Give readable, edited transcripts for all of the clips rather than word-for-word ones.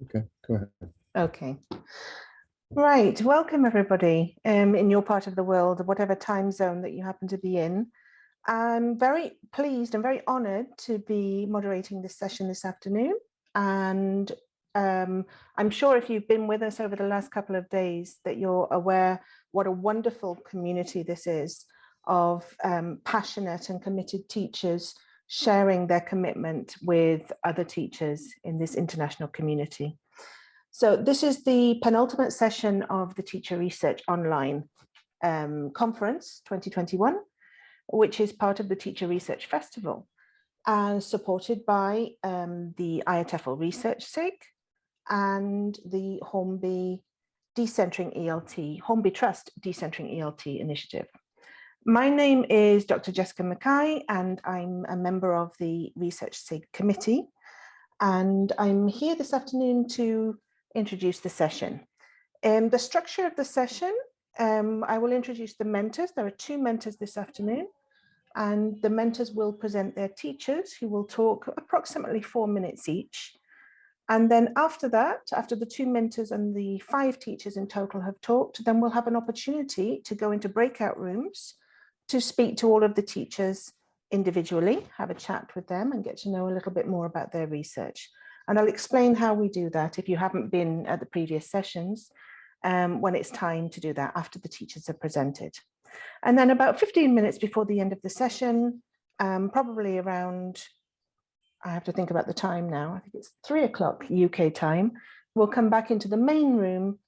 Okay, go ahead. Okay. Right. Welcome, everybody, in your part of the world, whatever time zone that you happen to be in. I'm very pleased and very honored to be moderating this session this afternoon. And I'm sure if you've been with us over the last couple of days that you're aware what a wonderful community this is of passionate and committed teachers sharing their commitment with other teachers in this international community. So this is the penultimate session of the Teacher Research Online Conference 2021, which is part of the Teacher Research Festival and supported by the IATEFL Research SIG and the Hornby Trust Decentering ELT Initiative. My name is Dr. Jessica Mackay, and I'm a member of the Research SIG committee. And I'm here this afternoon to introduce the session. The structure of the session, I will introduce the mentors. There are two mentors this afternoon, and the mentors will present their teachers who will talk approximately 4 minutes each. And then after that, after the two mentors and the 5 teachers in total have talked, then we'll have an opportunity to go into breakout rooms to speak to all of the teachers individually, have a chat with them and get to know a little bit more about their research. And I'll explain how we do that if you haven't been at the previous sessions, when it's time to do that after the teachers have presented. And then about 15 minutes before the end of the session, probably around, I have to think about the time now, I think it's 3 o'clock UK time, we'll come back into the main room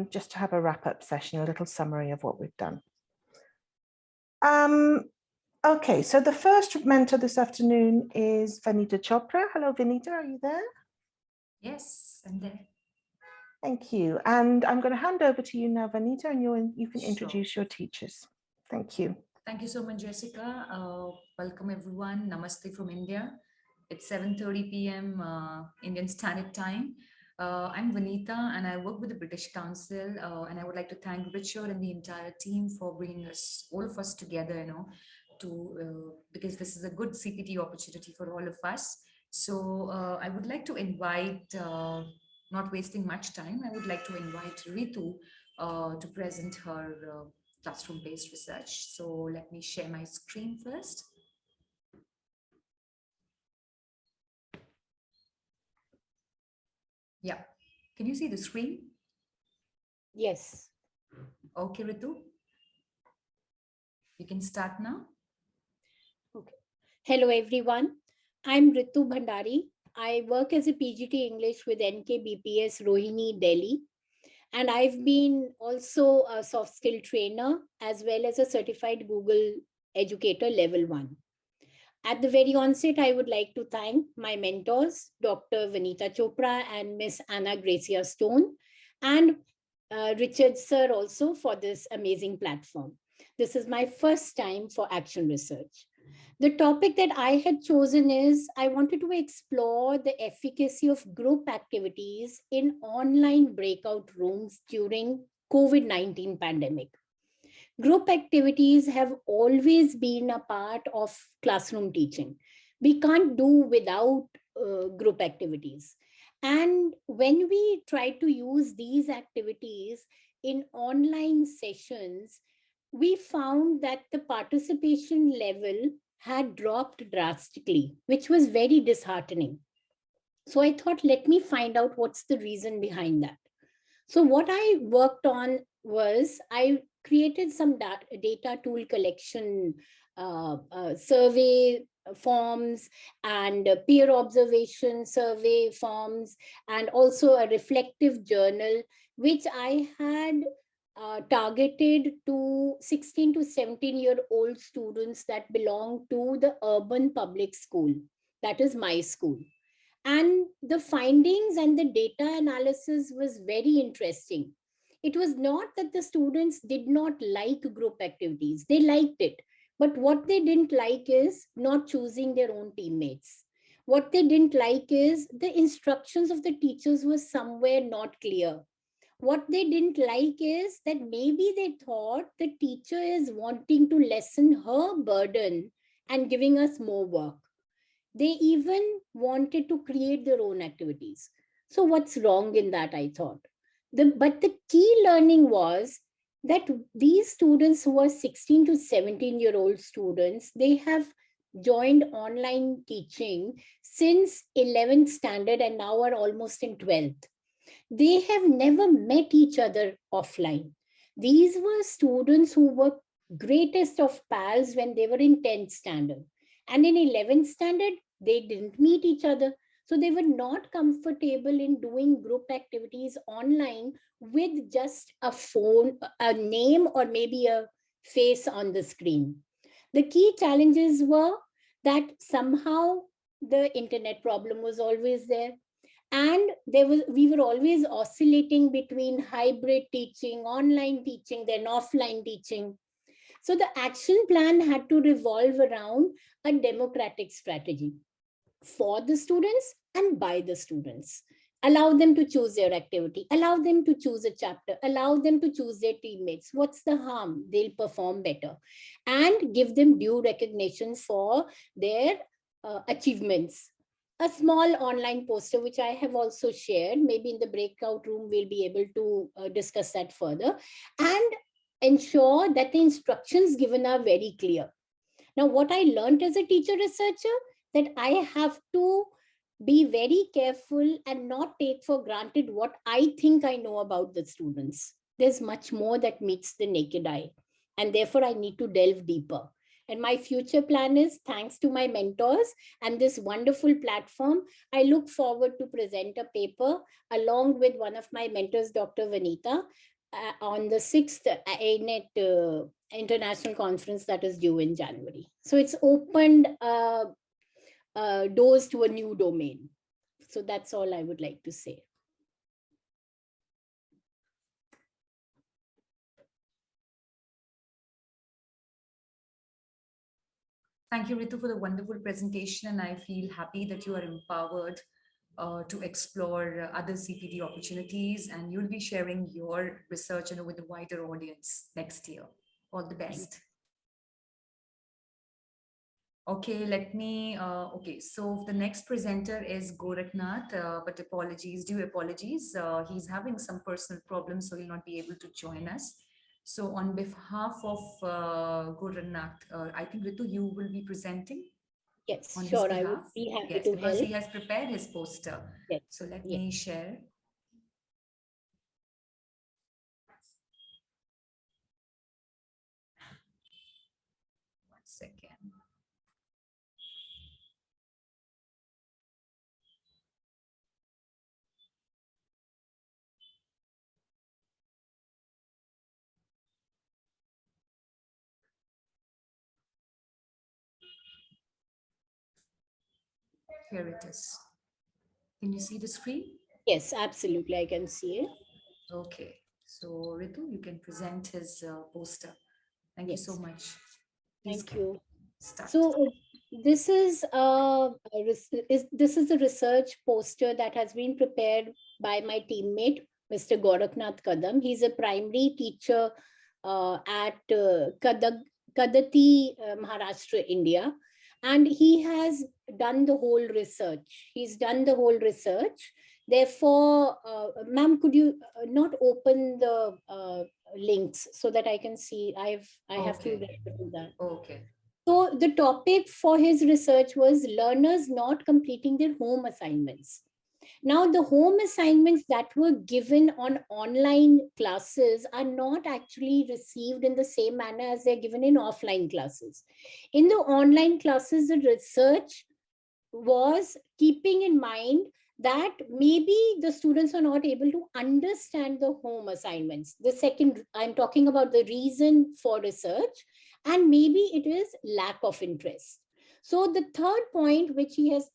just to have a wrap-up session, a little summary of what we've done. Okay, so the first mentor this afternoon is Vanita Chopra. Hello, Vanita, are you there? Yes, I'm there. Thank you. And I'm going to hand over to you now, Vanita, and you can introduce Sure. your teachers. Thank you. Thank you so much, Jessica. Welcome, everyone. Namaste from India. It's 7:30 p.m. Indian Standard Time. I'm Vanita, and I work with the British Council. And I would like to thank Richard and the entire team for bringing us, all of us together, because this is a good CPT opportunity for all of us. So I would like to invite, not wasting much time, I would like to invite Ritu to present her classroom-based research. So let me share my screen first. Yeah, can you see the screen? Yes. Okay, Ritu. You can start now. Okay. Hello, everyone. I'm Ritu Bhandari. I work as a PGT English with NKBPS Rohini, Delhi. And I've been also a soft skill trainer as well as a certified Google educator level 1. At the very onset, I would like to thank my mentors, Dr. Vanita Chopra and Miss Anna Gracia Stone, and Richard sir also for this amazing platform. This is my first time for action research. The topic that I had chosen is I wanted to explore the efficacy of group activities in online breakout rooms during COVID-19 pandemic. Group activities have always been a part of classroom teaching. We can't do without group activities. And when we try to use these activities in online sessions, we found that the participation level had dropped drastically, which was very disheartening. So I thought, let me find out what's the reason behind that. So what I worked on was I created some data tool collection, survey forms and peer observation survey forms, and also a reflective journal, which I had targeted to 16 to 17-year-old students that belong to the urban public school. That is my school. And the findings and the data analysis was very interesting. It was not that the students did not like group activities. They liked it. But what they didn't like is not choosing their own teammates. What they didn't like is the instructions of the teachers were somewhere not clear. What they didn't like is that maybe they thought the teacher is wanting to lessen her burden and giving us more work. They even wanted to create their own activities. So what's wrong in that, I thought. But the key learning was that these students who are 16 to 17-year-old students, they have joined online teaching since 11th standard and now are almost in 12th. They have never met each other offline. These were students who were greatest of pals when they were in 10th standard. And in 11th standard, they didn't meet each other. So they were not comfortable in doing group activities online with just a phone, a name, or maybe a face on the screen. The key challenges were that somehow the internet problem was always there, and we were always oscillating between hybrid teaching, online teaching, then offline teaching. So the action plan had to revolve around a democratic strategy for the students and by the students. Allow them to choose their activity, allow them to choose a chapter, allow them to choose their teammates. What's the harm? They'll perform better. And give them due recognition for their achievements. A small online poster, which I have also shared, maybe in the breakout room, we'll be able to discuss that further, and ensure that the instructions given are very clear. Now, what I learned as a teacher researcher, that I have to be very careful and not take for granted what I think I know about the students. There's much more that meets the naked eye, and therefore I need to delve deeper. And my future plan is, thanks to my mentors and this wonderful platform, I look forward to present a paper along with one of my mentors, Dr. Vanita, on the 6th IANET international conference that is due in January. So it's opened doors to a new domain. So that's all I would like to say. Thank you, Ritu, for the wonderful presentation. And I feel happy that you are empowered to explore other CPD opportunities, and you'll be sharing your research with a wider audience next year. All the best. Okay, okay, so the next presenter is Gorakhnath, but due apologies. He's having some personal problems, so he'll not be able to join us. So on behalf of Gorakhnath, I think Ritu, you will be presenting? Yes, sure, I would be happy to because help. he has prepared his poster. Yes. So let me share. One second. Here it is. Can you see the screen? Yes, absolutely. I can see it. Okay. So Ritu, you can present his poster. Thank you so much. Please Thank you. Start. So this is the research poster that has been prepared by my teammate, Mr. Gorakhnath Kadam. He's a primary teacher at Kadati, Maharashtra, India. And he has done the whole research. Therefore, ma'am, could you not open the links so that I can see? I have to refer to that. Okay. So the topic for his research was learners not completing their home assignments. Now, the home assignments that were given on online classes are not actually received in the same manner as they're given in offline classes. In the online classes, the research was keeping in mind that maybe the students are not able to understand the home assignments. The second, I'm talking about the reason for research, and maybe it is lack of interest. So the third point, which he has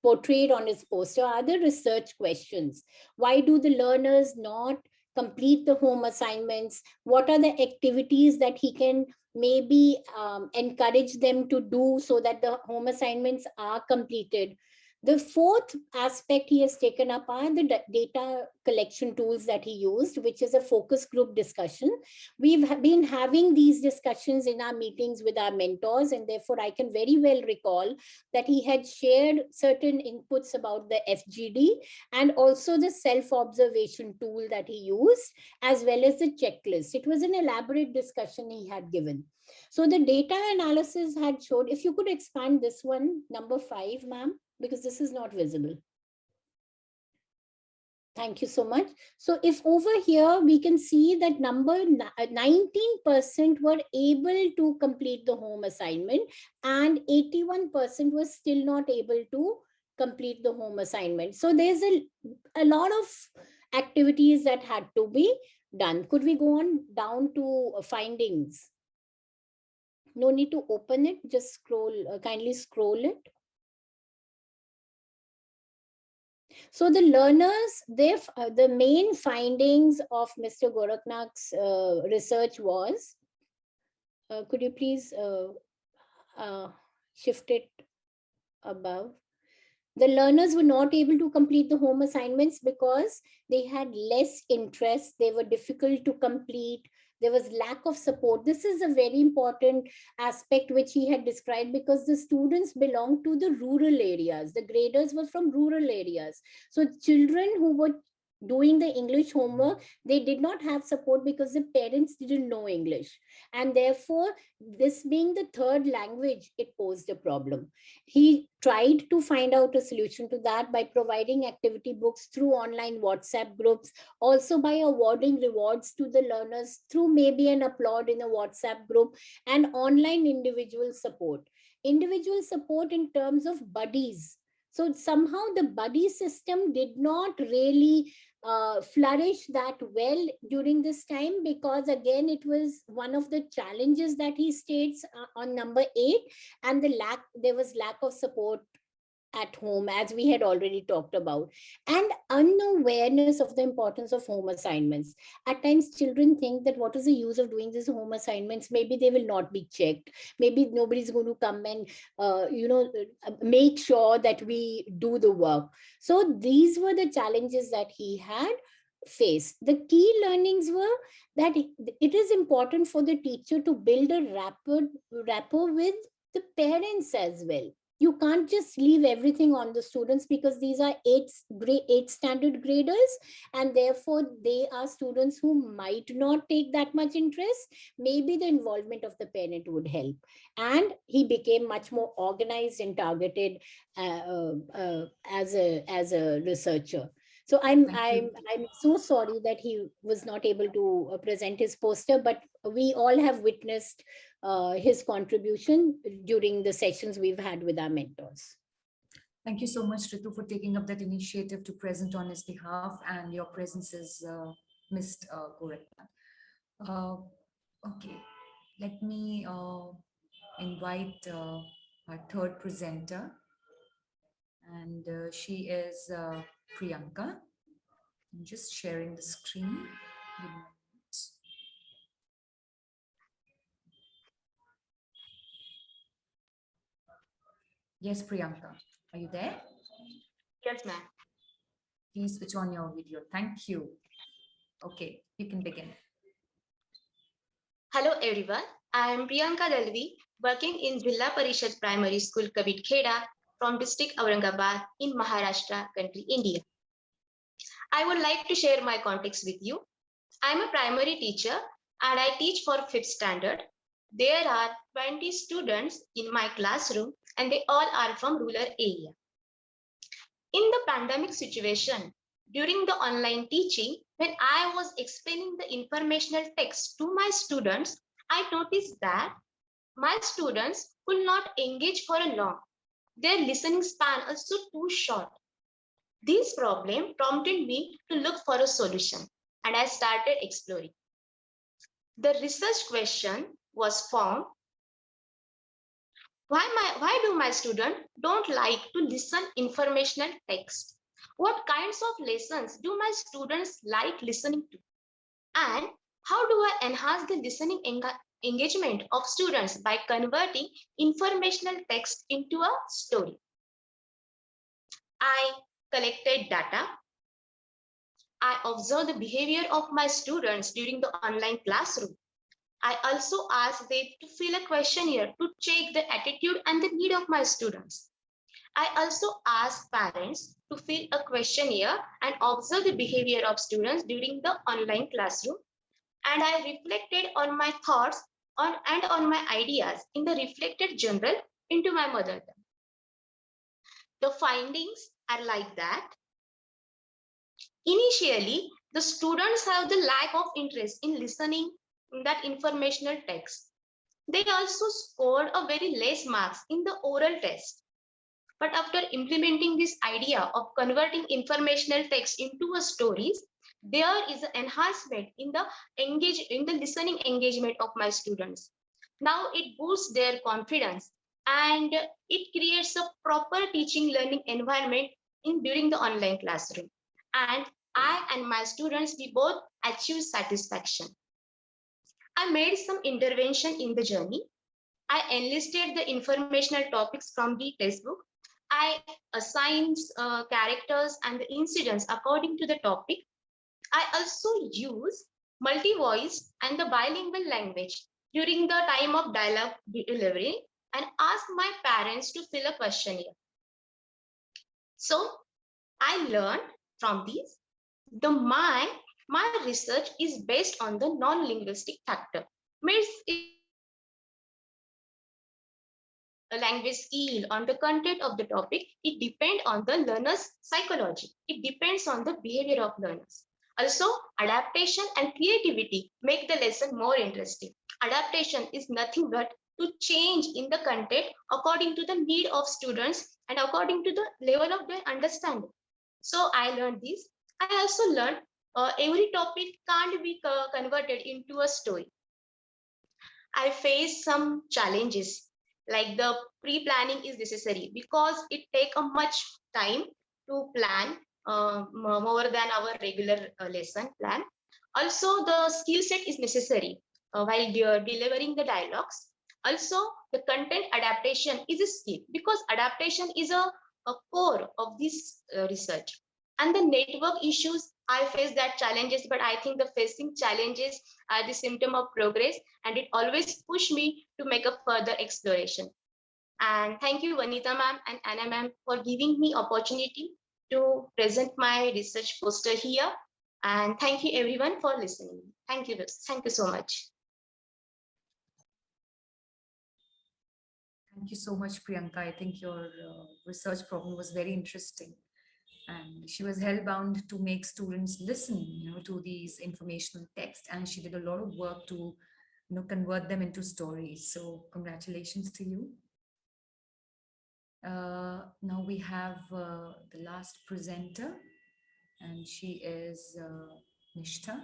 portrayed on his poster, are the research questions. Why do the learners not complete the home assignments? What are the activities that he can maybe encourage them to do so that the home assignments are completed? The fourth aspect he has taken up are the data collection tools that he used, which is a focus group discussion. We've been having these discussions in our meetings with our mentors, and therefore I can very well recall that he had shared certain inputs about the FGD and also the self-observation tool that he used, as well as the checklist. It was an elaborate discussion he had given. So the data analysis had showed, if you could expand this one, number 5, ma'am, because this is not visible. Thank you so much. So if over here, we can see that number 19% were able to complete the home assignment and 81% was still not able to complete the home assignment. So there's a lot of activities that had to be done. Could we go on down to findings? No need to open it, just scroll, kindly scroll it. So the learners, the main findings of Mr. Goraknath's research was, could you please shift it above? The learners were not able to complete the home assignments because they had less interest. They were difficult to complete. There was lack of support. This is a very important aspect which he had described, because the students belonged to the rural areas. The graders were from rural areas. So children who were doing the English homework, they did not have support because the parents didn't know English. And therefore, this being the third language, it posed a problem. He tried to find out a solution to that by providing activity books through online WhatsApp groups, also by awarding rewards to the learners through maybe an applaud in a WhatsApp group, and online individual support. Individual support in terms of buddies. So somehow the buddy system did not really flourish that well during this time, because again, it was one of the challenges that he states on number 8, and there was lack of support at home, as we had already talked about, and unawareness of the importance of home assignments. At times, children think that what is the use of doing these home assignments? Maybe they will not be checked. Maybe nobody's going to come and, make sure that we do the work. So these were the challenges that he had faced. The key learnings were that it is important for the teacher to build a rapport with the parents as well. You can't just leave everything on the students, because these are 8 standard graders, and therefore they are students who might not take that much interest. Maybe the involvement of the parent would help. And he became much more organized and targeted as a researcher. So I'm so sorry that he was not able to present his poster, but we all have witnessed his contribution during the sessions we've had with our mentors. Thank you so much, Ritu, for taking up that initiative to present on his behalf, and your presence is missed, Goraknath. Okay, let me invite our third presenter, and she is Priyanka. I'm just sharing the screen. Yes, Priyanka, are you there? Yes, ma'am. Please switch on your video. Thank you. Okay, you can begin. Hello, everyone. I am Priyanka Dalvi, working in Jilla Parishad Primary School, Kabit Kheda, from district Aurangabad in Maharashtra, country, India. I would like to share my context with you. I am a primary teacher and I teach for 5th standard. There are 20 students in my classroom and they all are from rural area. In the pandemic situation, during the online teaching, when I was explaining the informational text to my students, I noticed that my students could not engage for a long. Their listening span also too short. This problem prompted me to look for a solution, and I started exploring. The research question was found: why do my students don't like to listen informational text? What kinds of lessons do my students like listening to? And how do I enhance the listening engagement of students by converting informational text into a story? I collected data. I observed the behavior of my students during the online classroom. I also asked them to fill a questionnaire to check the attitude and the need of my students. I also asked parents to fill a questionnaire and observe the behavior of students during the online classroom. And I reflected on my thoughts and on my ideas in the reflected journal into my mother tongue. The findings are like that. Initially, the students have the lack of interest in listening that informational text. They also scored a very less marks in the oral test. But after implementing this idea of converting informational text into a stories, there is an enhancement in the listening engagement of my students. Now it boosts their confidence and it creates a proper teaching learning environment during the online classroom. And I and my students, we both achieve satisfaction. I made some intervention in the journey. I enlisted the informational topics from the textbook. I assigned characters and the incidents according to the topic. I also use multi-voice and the bilingual language during the time of dialogue delivery and ask my parents to fill a questionnaire. So I learned from these. My research is based on the non-linguistic factor. Means a language skill on the content of the topic, it depends on the learner's psychology. It depends on the behavior of learners. Also, adaptation and creativity make the lesson more interesting. Adaptation is nothing but to change in the content according to the need of students and according to the level of their understanding. So I learned this. I also learned every topic can't be converted into a story. I faced some challenges like the pre-planning is necessary because it takes a much time to plan more than our regular lesson plan. Also, the skill set is necessary while delivering the dialogues. Also, the content adaptation is a skill because adaptation is a core of this research. And the network issues, I face that challenges, but I think the facing challenges are the symptom of progress and it always push me to make a further exploration. And thank you, Vanita ma'am and Anna ma'am, for giving me opportunity to present my research poster here. And thank you everyone for listening. Thank you so much. Thank you so much, Priyanka. I think your research problem was very interesting. And she was hellbound to make students listen, to these informational texts. And she did a lot of work to, convert them into stories. So congratulations to you. Now we have the last presenter, and she is Nishta.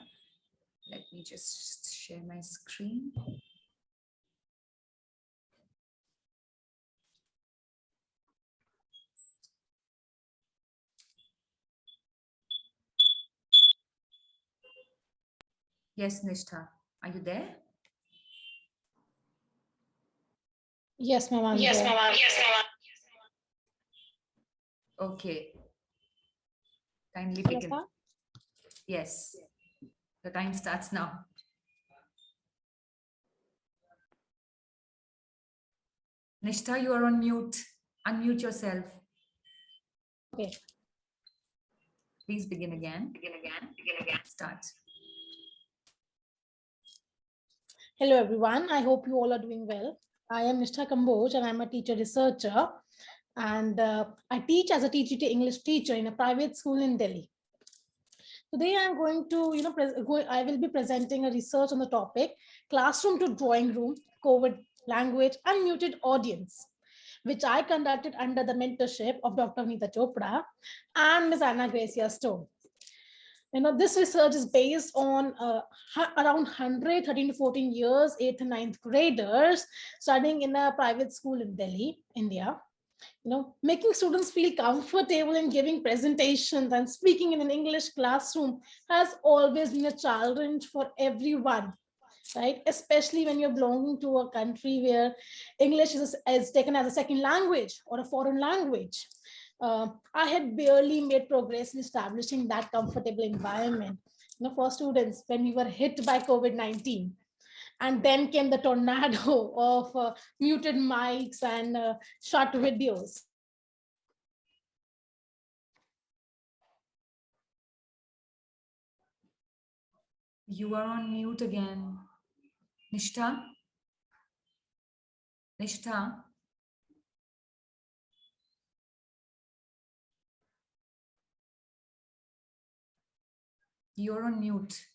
Let me just share my screen. Yes, Nishta, are you there? Yes, ma'am. Yes, ma'am. Yes, ma'am. Okay. Kindly begin. Yes, the time starts now. Nishta, you are on mute. Unmute yourself. Okay. Please begin again. Start. Hello, everyone. I hope you all are doing well. I am Nishta Kamboch, and I'm a teacher researcher. And I teach as a TGT English teacher in a private school in Delhi. Today, I'm going to, I will be presenting a research on the topic, Classroom to Drawing Room, COVID Language, Unmuted Audience, which I conducted under the mentorship of Dr. Vanita Chopra and Ms. Anna Gracia Stone. This research is based on around 113 to 14 years, 8th and 9th graders studying in a private school in Delhi, India. Making students feel comfortable in giving presentations and speaking in an English classroom has always been a challenge for everyone, right? Especially when you're belonging to a country where English is taken as a second language or a foreign language. I had barely made progress in establishing that comfortable environment, for students when we were hit by COVID-19. And then came the tornado of muted mics and short videos. You are on mute again. Nishta? Nishta? You're on mute.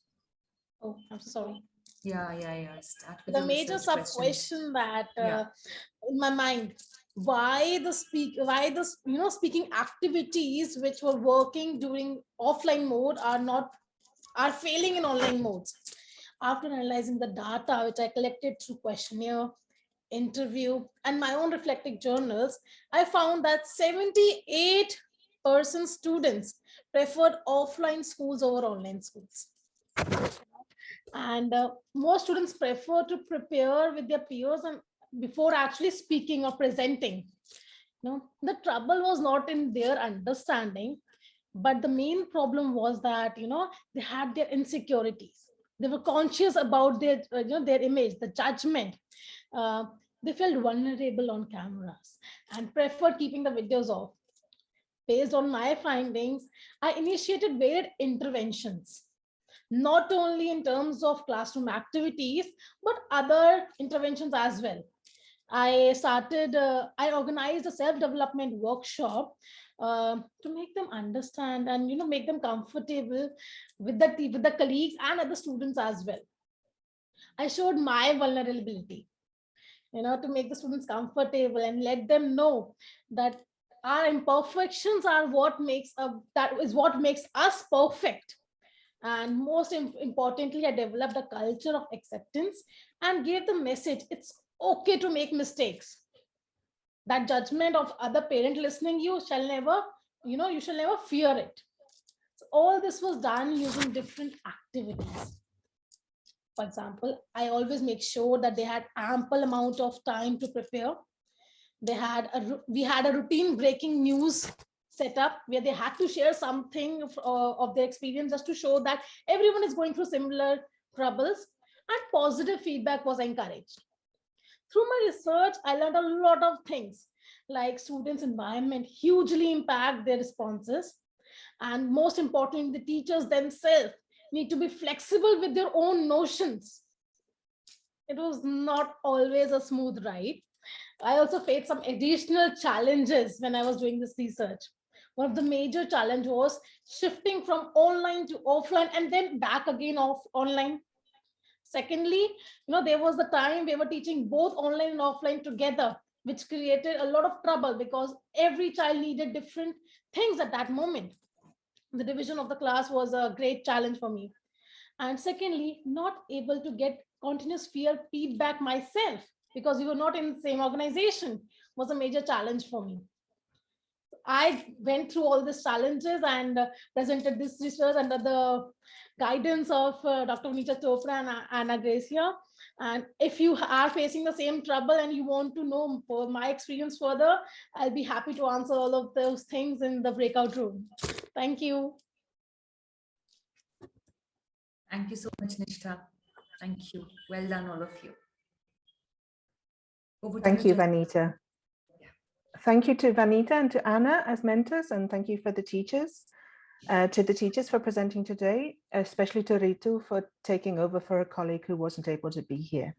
Oh, I'm sorry. Yeah. Start with The your major research sub questions. question that in my mind, why the speaking activities which were working during offline mode are failing in online modes. After analyzing the data which I collected through questionnaire, interview, and my own reflective journals, I found that 78% students preferred offline schools over online schools. And most students prefer to prepare with their peers and before actually speaking or presenting. The trouble was not in their understanding, but the main problem was that they had their insecurities. They were conscious about their their image, the judgment. uh, they felt vulnerable on cameras and preferred keeping the videos off. Based on my findings, I initiated varied interventions, not only in terms of classroom activities, but other interventions as well. I organized a self-development workshop to make them understand and make them comfortable with the colleagues and other students as well. I showed my vulnerability, to make the students comfortable and let them know that our imperfections are that is what makes us perfect. And most importantly, I developed a culture of acceptance and gave the message it's okay to make mistakes. That judgment of other parent listening, you shall never fear it. So all this was done using different activities. For example, I always make sure that they had ample amount of time to prepare. We had a routine breaking news set up where they had to share something of their experience, just to show that everyone is going through similar troubles, and positive feedback was encouraged. Through my research, I learned a lot of things, like students' environment hugely impact their responses, and most importantly, the teachers themselves need to be flexible with their own notions. It was not always a smooth ride. I also faced some additional challenges when I was doing this research. One of the major challenge was shifting from online to offline and then back again off online. Secondly, there was the time we were teaching both online and offline together, which created a lot of trouble because every child needed different things at that moment. The division of the class was a great challenge for me. And secondly, not able to get continuous feedback myself because we were not in the same organization was a major challenge for me. I went through all these challenges and presented this research under the guidance of Dr. Vanita Chopra and Anna Gracia. And if you are facing the same trouble and you want to know my experience further, I'll be happy to answer all of those things in the breakout room. Thank you. Thank you so much, Nishta. Thank you. Well done, all of you. Thank you, Vanita. Thank you to Vanita and to Anna as mentors, and thank you for the teachers, for presenting today, especially to Ritu for taking over for a colleague who wasn't able to be here.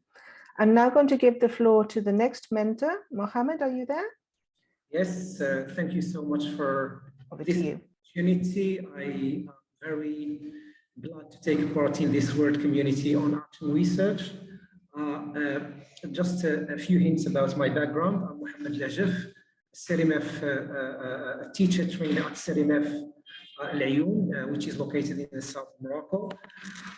I'm now going to give the floor to the next mentor. Mohammed, are you there? Yes, thank you so much for this opportunity. I am very glad to take part in this world community on action research. Just a few hints about my background. I'm Mohammed Lajef, a teacher trained at Serimef Al-Ayoun, which is located in the south of Morocco.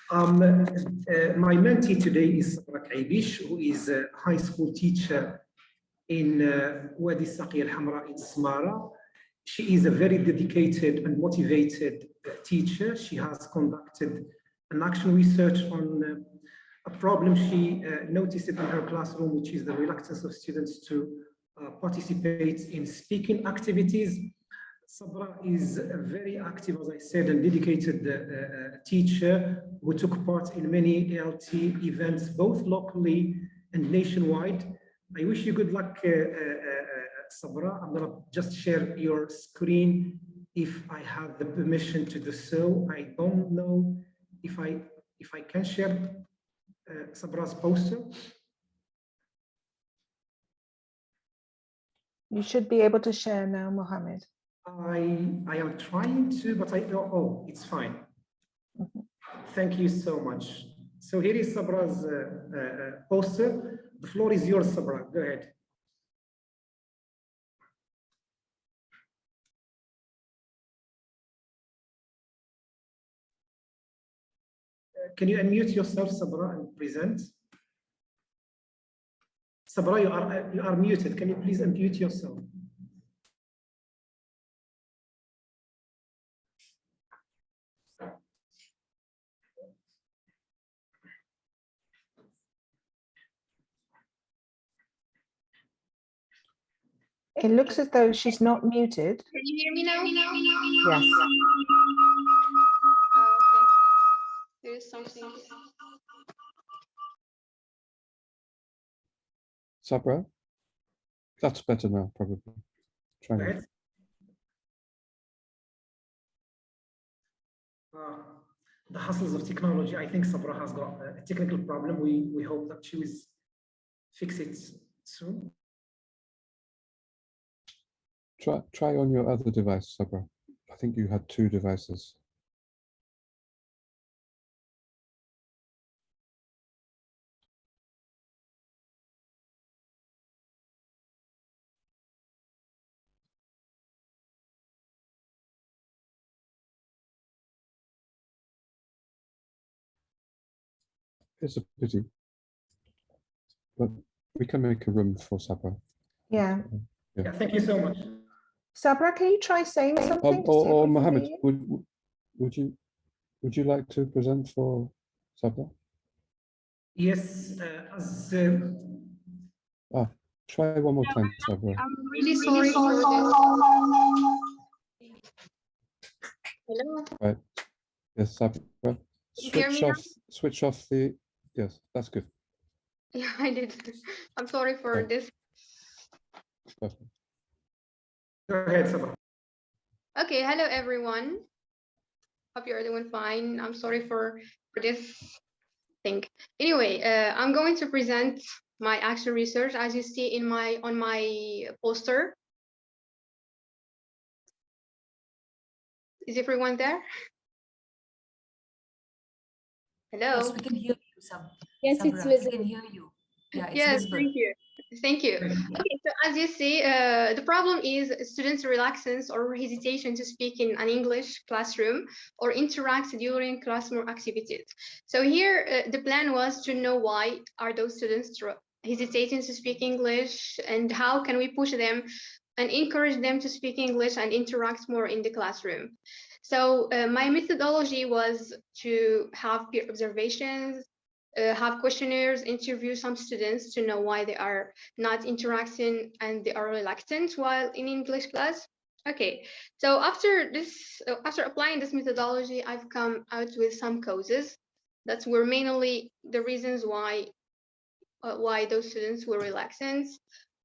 My mentee today is Sabra Shah, who is a high school teacher in Wadi Saqiya Al-Hamra in Smara. She is a very dedicated and motivated teacher. She has conducted an action research on a problem she noticed in her classroom, which is the reluctance of students to participate in speaking activities. Sabra is a very active, as I said, and dedicated teacher who took part in many ALT events, both locally and nationwide. I wish you good luck, Sabra. I'm going to just share your screen if I have the permission to do so. I don't know if I can share Sabra's poster. You should be able to share now, Mohammed. I am trying to, but oh, it's fine. Thank you so much. So here is Sabra's poster. The floor is yours, Sabra. Go ahead. Can you unmute yourself, Sabra, and present? Sabra, you are muted. Can you please unmute yourself? It looks as though she's not muted. Can you hear me now? Yes. Okay. There is something. Sabra, that's better now, probably. Try Go now. ahead. The hustles of technology. I think Sabra has got a technical problem. We hope that she will fix it soon. Try on your other device, Sabra. I think you had 2 devices. It's a pity, but we can make a room for Sabra. Yeah. Yeah, thank you so much. Sabra, can you try saying something? to see if Or we can Mohammed, hear you? would you like to present for Sabra? Yes, Try one more time, Sabra. I'm really sorry for this. Hello. Right. Yes, Sabra. You hear me now? Switch off the. Yes, that's good. Yeah, I did. I'm sorry for Right. this. Perfect. go ahead, Sabra. Okay, hello everyone. Hope you're doing fine. I'm sorry for this thing. Anyway, I'm going to present my actual research as you see in on my poster. Is everyone there? Hello. Yes, we can hear you, Sabra. Yes, it's Sabra, we visible. can hear you. Yeah, it's Yes, visible. thank you. Thank you. Okay, so as you see, the problem is students' reluctance or hesitation to speak in an English classroom or interact during classroom activities. So here, the plan was to know why are those students hesitating to speak English and how can we push them and encourage them to speak English and interact more in the classroom. So my methodology was to have peer observations, have questionnaires, interview some students to know why they are not interacting and they are reluctant while in English class. Okay, so after applying this methodology, I've come out with some causes that were mainly the reasons why those students were reluctant.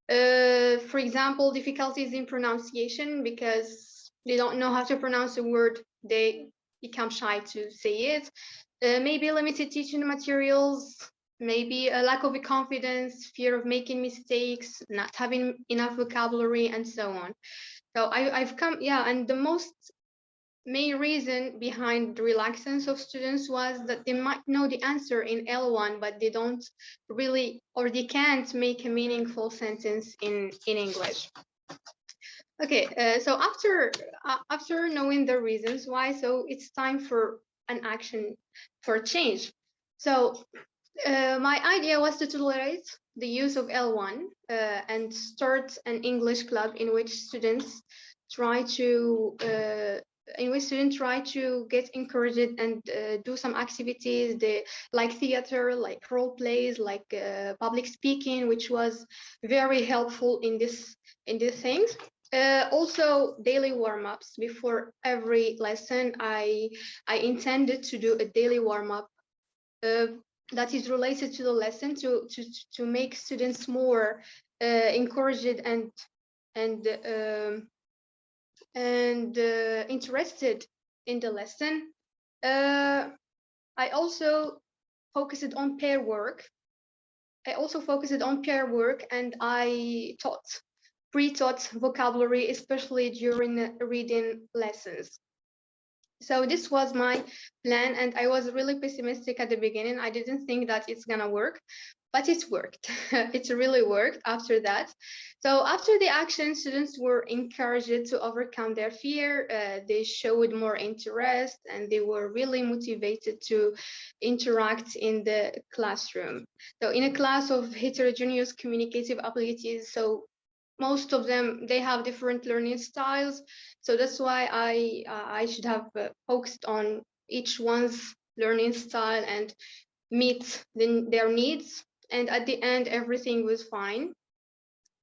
For example, difficulties in pronunciation because they don't know how to pronounce a word, they become shy to say it. Maybe limited teaching materials, maybe a lack of confidence, fear of making mistakes, not having enough vocabulary, and so on. So I've come, yeah, and the most main reason behind the reluctance of students was that they might know the answer in L1, but they don't really, or they can't make a meaningful sentence in English. Okay, so after knowing the reasons why, so it's time for an action for change. So my idea was to tolerate the use of L1 and start an English club in which students try to get encouraged and do some activities like theater, like role plays, like public speaking, which was very helpful in these things. Also, daily warm-ups before every lesson. I intended to do a daily warm-up that is related to the lesson to make students more encouraged and interested in the lesson. I also focused on pair work. And I pre-taught vocabulary, especially during reading lessons. So this was my plan, and I was really pessimistic at the beginning. I didn't think that it's gonna work, but it worked. It really worked after that. So after the action, students were encouraged to overcome their fear. They showed more interest, and they were really motivated to interact in the classroom. So in a class of heterogeneous communicative abilities, so most of them, they have different learning styles. So that's why I should have focused on each one's learning style and meet their needs. And at the end, everything was fine.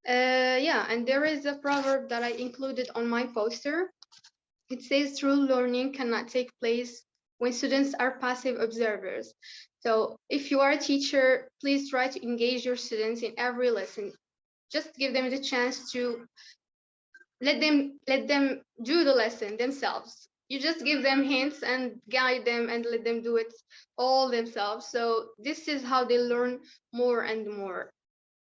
Yeah, and there is a proverb that I included on my poster. It says true learning cannot take place when students are passive observers. So if you are a teacher, please try to engage your students in every lesson. Just give them the chance to let them do the lesson themselves. You just give them hints and guide them and let them do it all themselves. So this is how they learn more and more.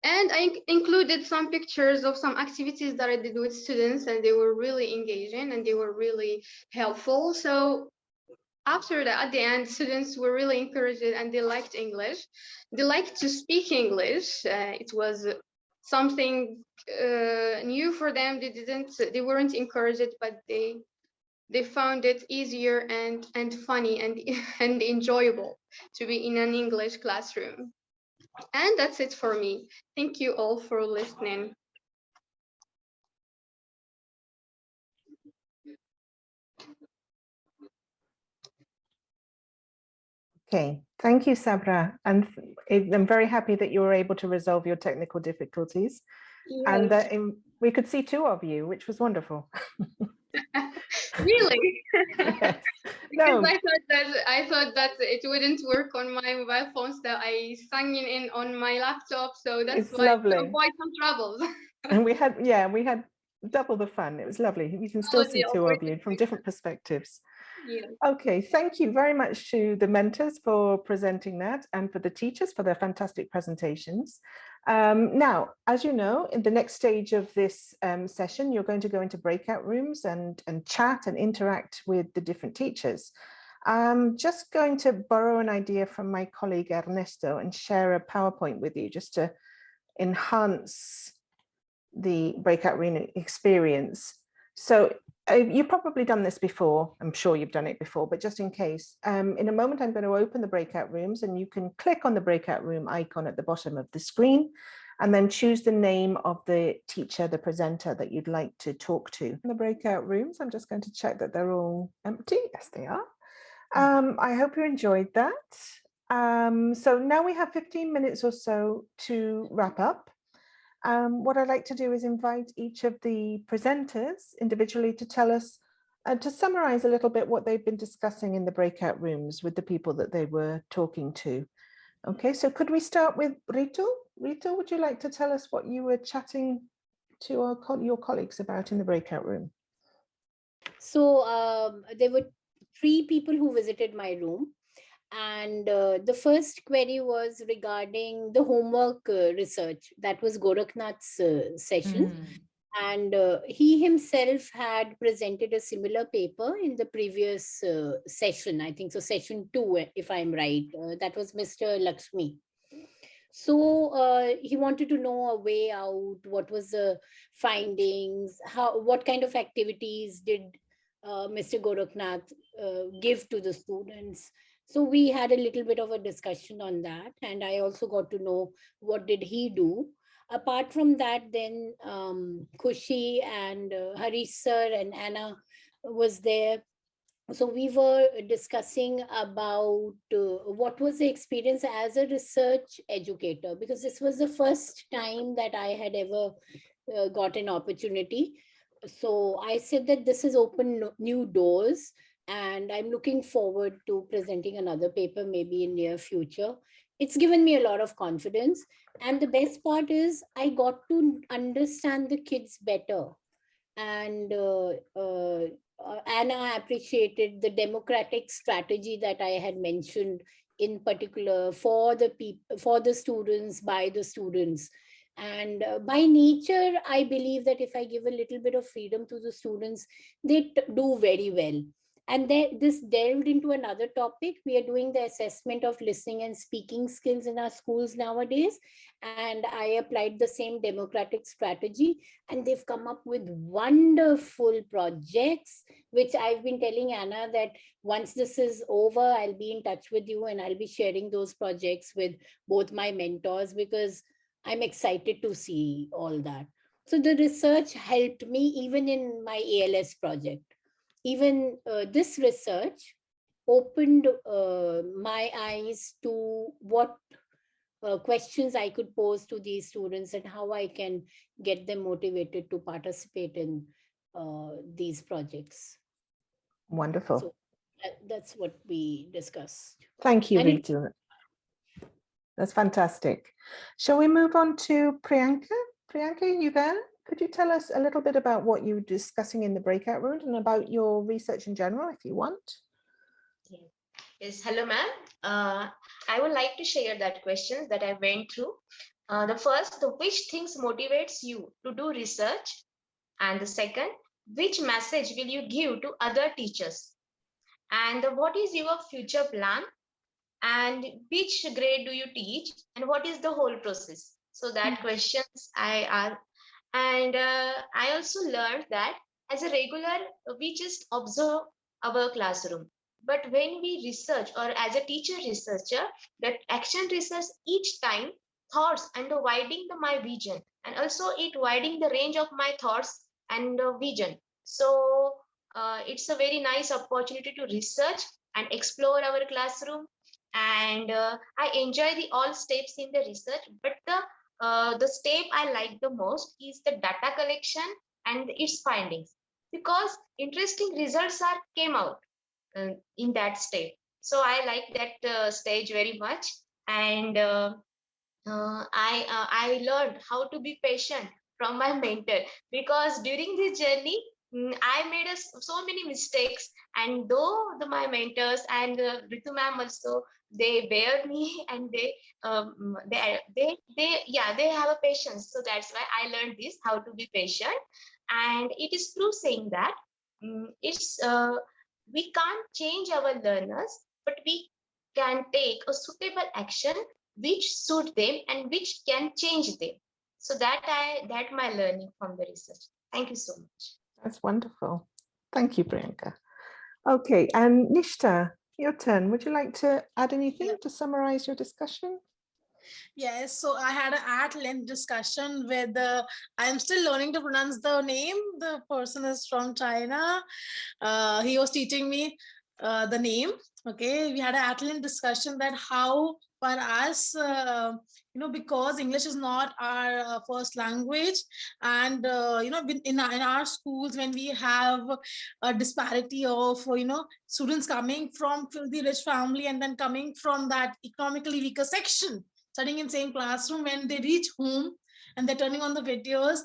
And I included some pictures of some activities that I did with students, and they were really engaging and they were really helpful. So after that, at the end, students were really encouraged and they liked English. They liked to speak English. It was something new for them. They weren't encouraged, but they found it easier and funny and enjoyable to be in an English classroom. And that's it for me. Thank you all for listening. Okay, thank you, Sabra. And I'm very happy that you were able to resolve your technical difficulties. Yes. And that we could see two of you, which was wonderful. Really? Yes. Because I thought that it wouldn't work on my mobile phone, so I sang in on my laptop. So that's why to avoid some troubles. And we had double the fun. It was lovely. We can still see two of you from different perspectives. Yeah. Okay, thank you very much to the mentors for presenting that and for the teachers for their fantastic presentations. Now, as you know, in the next stage of this session, you're going to go into breakout rooms and chat and interact with the different teachers. I'm just going to borrow an idea from my colleague Ernesto and share a PowerPoint with you just to enhance the breakout room experience. So you've probably done this before. I'm sure you've done it before, but just in case, in a moment, I'm going to open the breakout rooms and you can click on the breakout room icon at the bottom of the screen and then choose the name of the teacher, the presenter that you'd like to talk to. In the breakout rooms, I'm just going to check that they're all empty. Yes, they are. I hope you enjoyed that. So now we have 15 minutes or so to wrap up. What I'd like to do is invite each of the presenters individually to tell us, to summarize a little bit what they've been discussing in the breakout rooms with the people that they were talking to. Okay, so could we start with Ritu? Ritu, would you like to tell us what you were chatting to your colleagues about in the breakout room? So there were 3 people who visited my room. And the first query was regarding the homework research. That was Gorakhnath's session. And he himself had presented a similar paper in the previous session, I think so, session 2, if I'm right. That was Mr. Lakshmi. So he wanted to know a way out, what was the findings, what kind of activities did Mr. Gorakhnath give to the students. So we had a little bit of a discussion on that, and I also got to know what did he do. Apart from that, then Khushi and Harish sir and Anna was there. So we were discussing about what was the experience as a research educator, because this was the first time that I had ever got an opportunity So I said that this has opened new doors, and I'm looking forward to presenting another paper maybe in near future. It's given me a lot of confidence. And the best part is I got to understand the kids better. And Anna appreciated the democratic strategy that I had mentioned, in particular for the people, for the students, by the students. And by nature, I believe that if I give a little bit of freedom to the students, they do very well. And then this delved into another topic. We are doing the assessment of listening and speaking skills in our schools nowadays. And I applied the same democratic strategy, and they've come up with wonderful projects, which I've been telling Anna that once this is over, I'll be in touch with you and I'll be sharing those projects with both my mentors, because I'm excited to see all that. So the research helped me even in my ALS project. Even this research opened my eyes to what questions I could pose to these students and how I can get them motivated to participate in these projects. Wonderful. So that's what we discussed. Thank you, And Ritu. That's fantastic. Shall we move on to Priyanka? Priyanka, are you there? Could you tell us a little bit about what you were discussing in the breakout room and about your research in general, if you want? Yes, hello, ma'am. I would like to share that questions that I went through. The first, which things motivates you to do research? And the second, which message will you give to other teachers? And what is your future plan? And which grade do you teach? And what is the whole process? So that questions I asked. And I also learned that as a regular, we just observe our classroom. But when we research, or as a teacher researcher, that action research each time thoughts and widening my vision, and also it widening the range of my thoughts and vision. So it's a very nice opportunity to research and explore our classroom. And I enjoy the all steps in the research, but the step I like the most is the data collection and its findings, because interesting results are came out in that step. So I like that stage very much. And I learned how to be patient from my mentor, because during this journey I made so many mistakes, and though my mentors and Ritu ma'am also, they bear me, and they have a patience. So that's why I learned this, how to be patient. And it is true saying that it's we can't change our learners, but we can take a suitable action which suit them and which can change them. So that my learning from the research. Thank you so much. That's wonderful. Thank you, Priyanka. Okay, and Nishta, your turn. Would you like to add anything to summarize your discussion? Yes, so I had an at-length discussion with I'm still learning to pronounce the name. The person is from China. He was teaching me the name. Okay, we had an at-length discussion that how for us, because English is not our first language, and in our schools, when we have a disparity of students coming from filthy rich family and then coming from that economically weaker section, studying in same classroom, when they reach home and they're turning on the videos,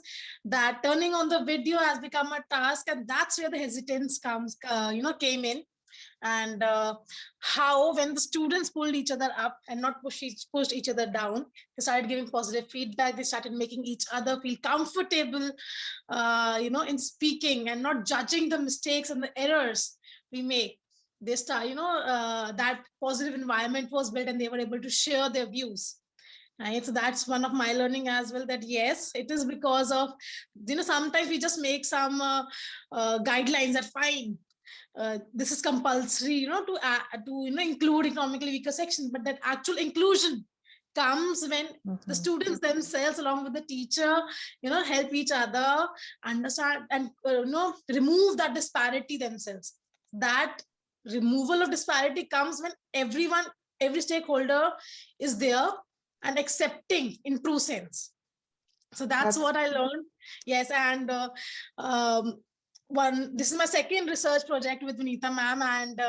that turning on the video has become a task, and that's where the hesitance came in. And how when the students pulled each other up and not pushed each other down, they started giving positive feedback. They started making each other feel comfortable in speaking and not judging the mistakes and the errors we make. They start that positive environment was built, and they were able to share their views. Right, so that's one of my learning as well, that yes, it is because of sometimes we just make some guidelines that fine, this is compulsory to include economically weaker sections, but that actual inclusion comes when the students themselves along with the teacher help each other understand and remove that disparity themselves. That removal of disparity comes when every stakeholder is there and accepting in true sense. So that's what I learned. Yes, and this is my second research project with Vanita ma'am, and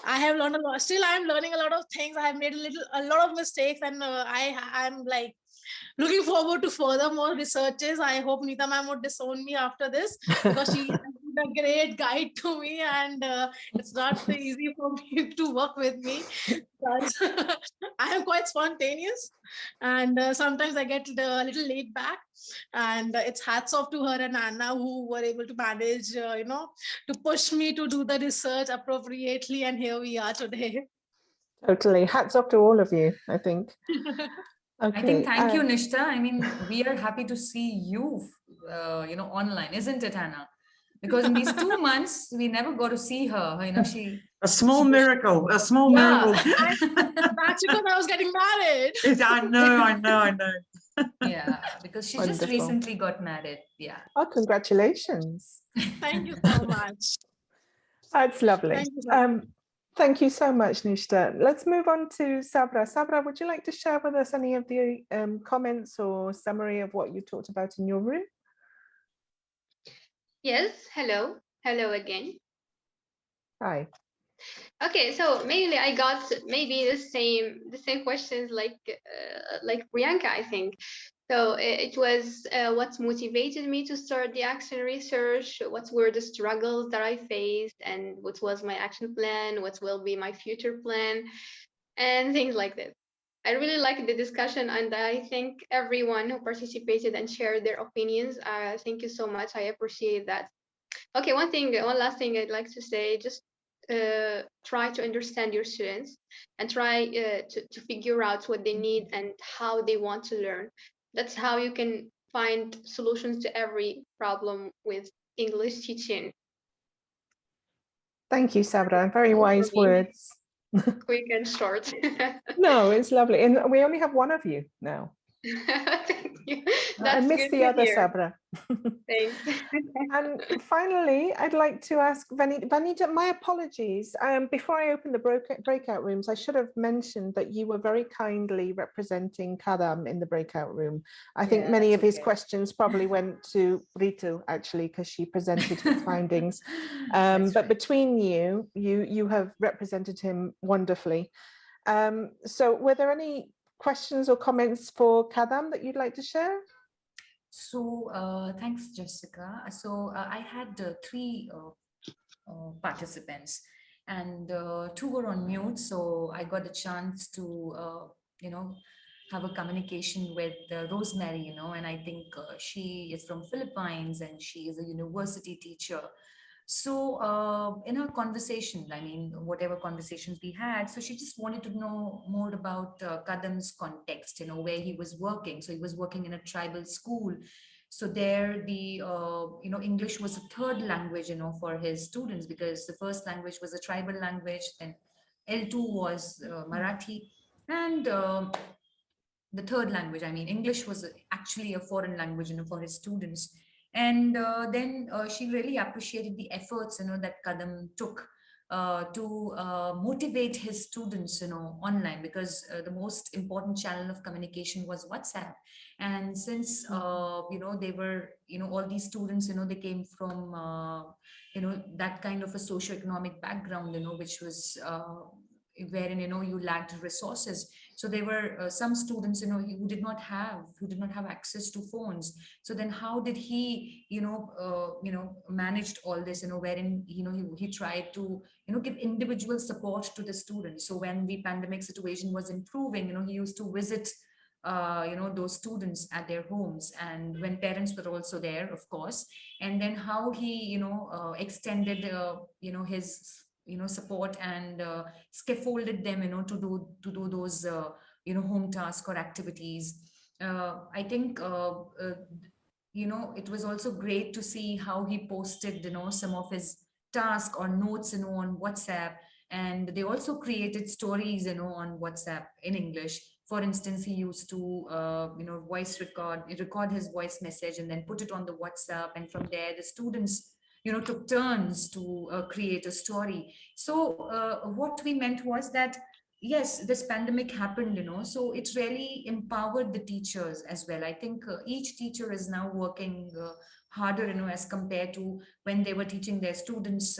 I have learned a lot. Still, I am learning a lot of things. I have made a lot of mistakes, and I'm like looking forward to further more researches. I hope Nita ma'am would disown me after this, because she has been a great guide to me, and it's not so easy for me to work with me. But I am quite spontaneous, and sometimes I get a little laid back, and it's hats off to her and Anna, who were able to manage, to push me to do the research appropriately, and here we are today. Totally. Hats off to all of you, I think. Okay. I think thank you, Nishta. I mean, we are happy to see you, online, isn't it, Anna? Because in these 2 months, we never got to see her. A small miracle. That's because I was getting married. I know. Yeah, because she just recently got married. Yeah. Oh, congratulations. Thank you so much. That's lovely. Thank you so much, Nishta. Let's move on to Sabra. Sabra, would you like to share with us any of the comments or summary of what you talked about in your room? Yes, hello again. Hi. Okay, so mainly I got maybe the same questions like Priyanka, I think. So it was what motivated me to start the action research, what were the struggles that I faced, and what was my action plan, what will be my future plan, and things like that. I really liked the discussion, and I thank everyone who participated and shared their opinions. Thank you so much. I appreciate that. Okay, one last thing I'd like to say, just try to understand your students and try to figure out what they need and how they want to learn. That's how you can find solutions to every problem with English teaching. Thank you, Sabra. Very wise words. Quick and short. No, it's lovely. And we only have one of you now. Thank you. I missed the other Sabra. Thanks. And finally, I'd like to ask Vanita, my apologies. Before I open the breakout rooms, I should have mentioned that you were very kindly representing Kadam in the breakout room. I think many of his questions probably went to Ritu, actually, because she presented his findings. But between you have represented him wonderfully. So were there any questions or comments for Kadam that you'd like to share? So thanks, Jessica. So I had 3 participants, and 2 were on mute. So I got a chance to, have a communication with Rosemary, and I think she is from Philippines and she is a university teacher. So in our conversation, I mean, whatever conversations we had, so she just wanted to know more about Kadam's context, where he was working. So he was working in a tribal school. So there the, English was a 3rd language, for his students, because the first language was a tribal language, then L2 was Marathi, and the 3rd language, I mean, English was actually a foreign language, for his students. And then she really appreciated the efforts, that Kadam took to motivate his students, online, because the most important channel of communication was WhatsApp. And since, they were, all these students, they came from, that kind of a socioeconomic background, which was wherein, you lacked resources. So there were some students, who did not have access to phones. So then how did he, managed all this, wherein, he tried to, give individual support to the students. So when the pandemic situation was improving, he used to visit, those students at their homes, and when parents were also there, of course. And then how he, extended, his, support, and scaffolded them, to do those, home tasks or activities. I think, it was also great to see how he posted, some of his tasks or notes, on WhatsApp. And they also created stories, on WhatsApp in English. For instance, he used to, voice record his voice message and then put it on the WhatsApp. And from there, the students, took turns to create a story. So what we meant was that yes, this pandemic happened, so it really empowered the teachers as well. I think each teacher is now working harder, as compared to when they were teaching their students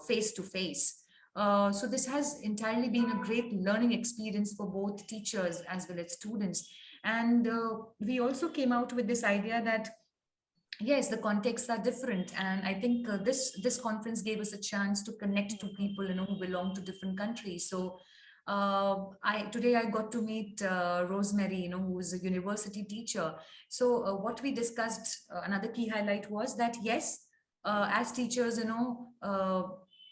face to face. So this has entirely been a great learning experience for both teachers as well as students. And we also came out with this idea that yes, the contexts are different, and I think this conference gave us a chance to connect to people who belong to different countries. So today I got to meet Rosemary, who is a university teacher. So what we discussed, another key highlight was that yes, as teachers,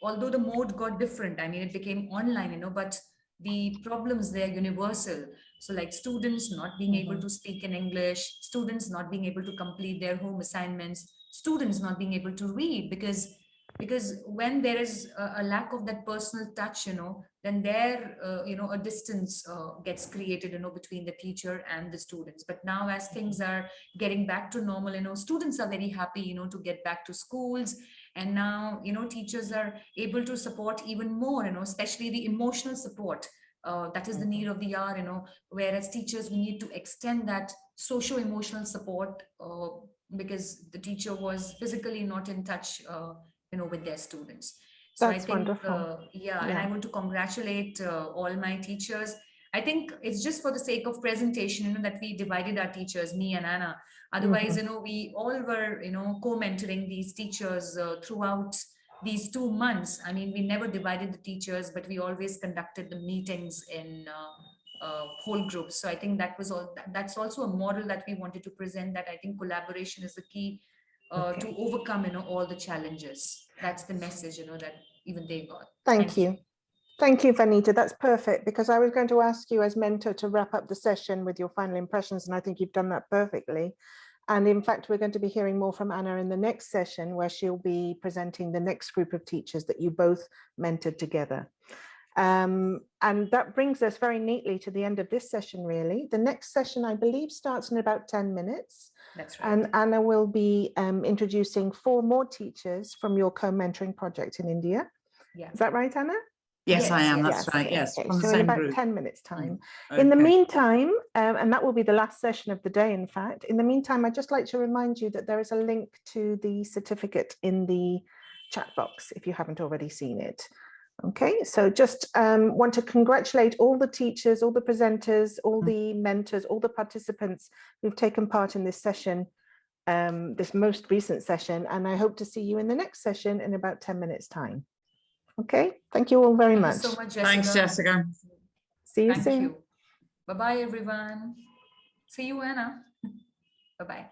although the mode got different, I mean it became online, but the problems, they are universal. So like students not being able to speak in English, students not being able to complete their home assignments, students not being able to read, because when there is a lack of that personal touch, then there, a distance gets created, between the teacher and the students. But now as things are getting back to normal, students are very happy, to get back to schools. And now, teachers are able to support even more, especially the emotional support. That is the need of the hour, whereas teachers, we need to extend that socio-emotional support because the teacher was physically not in touch, with their students. So That's I think, wonderful. and I want to congratulate all my teachers. I think it's just for the sake of presentation, that we divided our teachers, me and Anna. Otherwise, we all were, co-mentoring these teachers throughout these 2 months. I mean, we never divided the teachers, but we always conducted the meetings in whole groups. So I think that was all. That's also a model that we wanted to present. That I think collaboration is the key to overcome, all the challenges. That's the message, that even they got. Thank you. Thank you, Vanita. That's perfect, because I was going to ask you as mentor to wrap up the session with your final impressions, and I think you've done that perfectly. And in fact, we're going to be hearing more from Anna in the next session, where she'll be presenting the next group of teachers that you both mentored together. And that brings us very neatly to the end of this session, really. The next session, I believe, starts in about 10 minutes. That's right. And Anna will be introducing 4 more teachers from your co-mentoring project in India. Yeah. Is that right, Anna? Yes, I am. That's right. Yes, Okay. from the So in same about group. 10 minutes time. Okay. In the meantime, and that will be the last session of the day, in fact, in the meantime, I'd just like to remind you that there is a link to the certificate in the chat box if you haven't already seen it. Okay, so just want to congratulate all the teachers, all the presenters, all the mentors, all the participants who've taken part in this session, this most recent session, and I hope to see you in the next session in about 10 minutes time. Okay, thank you all very much. Thank you so much, Jessica. Thanks, Jessica. See you Thank soon. you. Bye-bye, everyone. See you, Anna. Bye-bye.